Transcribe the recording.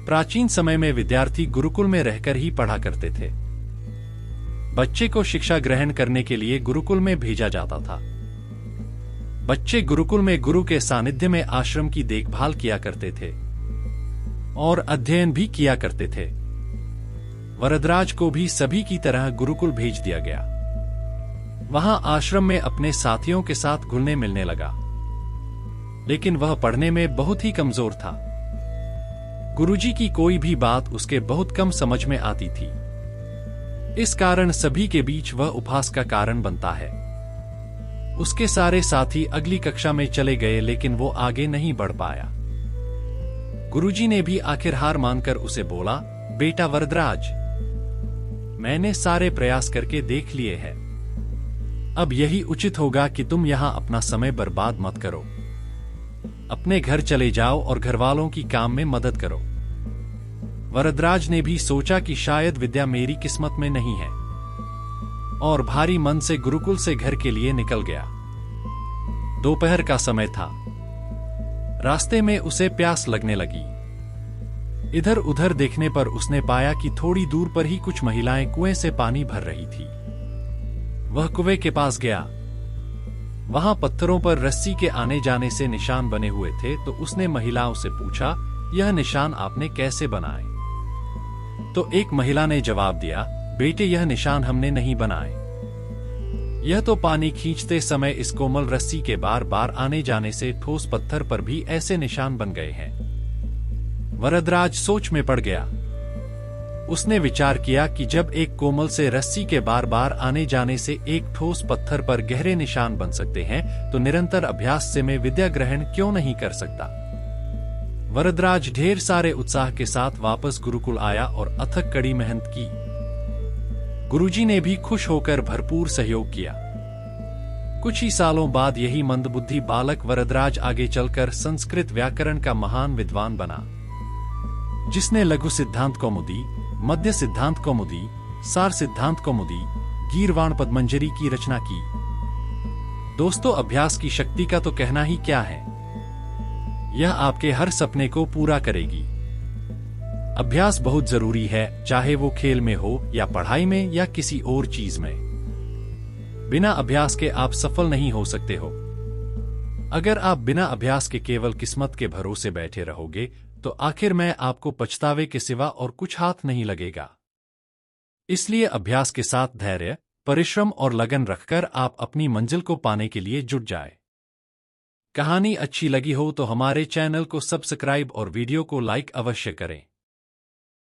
प्राचीन समय में विद्यार्थी गुरुकुल में रहकर ही पढ़ा करते थे। बच्चे को शिक्षा ग्रहण करने के लिए गुरुकुल में भेजा जाता था। बच्चे गुरुकुल में गुरु के सानिध्य में आश्रम की देखभाल किया करते थे और अध्ययन भी किया करते थे। वरदराज को भी सभी की तरह गुरुकुल भेज दिया गया। वहां आश्रम में अपने साथियों के साथ घुलने मिलने लगा, लेकिन वह पढ़ने में बहुत ही कमजोर था। गुरुजी की कोई भी बात उसके बहुत कम समझ में आती थी। इस कारण सभी के बीच वह उपहास का कारण बनता है। उसके सारे साथी अगली कक्षा में चले गए, लेकिन वो आगे नहीं बढ़ पाया। गुरुजी ने भी आखिर हार मानकर उसे बोला, बेटा वरदराज, मैंने सारे प्रयास करके देख लिए हैं। अब यही उचित होगा कि तुम यहां अपना समय बर्बाद मत करो। अपने घर चले जाओ और घरवालों की काम में मदद करो। वरदराज ने भी सोचा कि शायद विद्या मेरी किस्मत में नहीं है, और भारी मन से गुरुकुल से घर के लिए निकल गया। दोपहर का समय था। रास्ते में उसे प्यास लगने लगी। इधर उधर देखने पर उसने पाया कि थोड़ी दूर पर ही कुछ महिलाएं कुएं से पानी भर रही थी। वह कुएं के पास गया। वहां पत्थरों पर रस्सी के आने जाने से निशान बने हुए थे, तो उसने महिलाओं से पूछा, यह निशान आपने कैसे बनाए? तो एक महिला ने जवाब दिया, बेटे, यह निशान हमने नहीं बनाए। यह तो पानी खींचते समय इस कोमल रस्सी के बार बार आने जाने से ठोस पत्थर पर भी ऐसे निशान बन गए हैं। वरदराज सोच में पड़ गया। उसने विचार किया कि जब एक कोमल से रस्सी के बार बार आने जाने से एक ठोस पत्थर पर गहरे निशान बन सकते हैं, तो निरंतर अभ्यास से मैं विद्या ग्रहण क्यों नहीं कर सकता। वरदराज ढेर सारे उत्साह के साथ वापस गुरुकुल आया और अथक कड़ी मेहनत की। गुरुजी ने भी खुश होकर भरपूर सहयोग किया। कुछ ही सालों बाद यही मंदबुद्धि बालक वरदराज आगे चलकर संस्कृत व्याकरण का महान विद्वान बना, जिसने लघु सिद्धांत कौमुदी, मध्य सिद्धांत कौमुदी, सार सिद्धांत कौमुदी, गीर्वाण पद्मंजरी की रचना की। दोस्तों, अभ्यास की शक्ति का तो कहना ही क्या है। यह आपके हर सपने को पूरा करेगी। अभ्यास बहुत जरूरी है, चाहे वो खेल में हो या पढ़ाई में या किसी और चीज में। बिना अभ्यास के आप सफल नहीं हो सकते हो। अगर आप बिना अभ्यास के केवल किस्मत के भरोसे बैठे रहोगे, तो आखिर में आपको पछतावे के सिवा और कुछ हाथ नहीं लगेगा। इसलिए अभ्यास के साथ धैर्य, परिश्रम और लगन रखकर आप अपनी मंजिल को पाने के लिए जुट जाए। कहानी अच्छी लगी हो तो हमारे चैनल को सब्सक्राइब और वीडियो को लाइक अवश्य करें।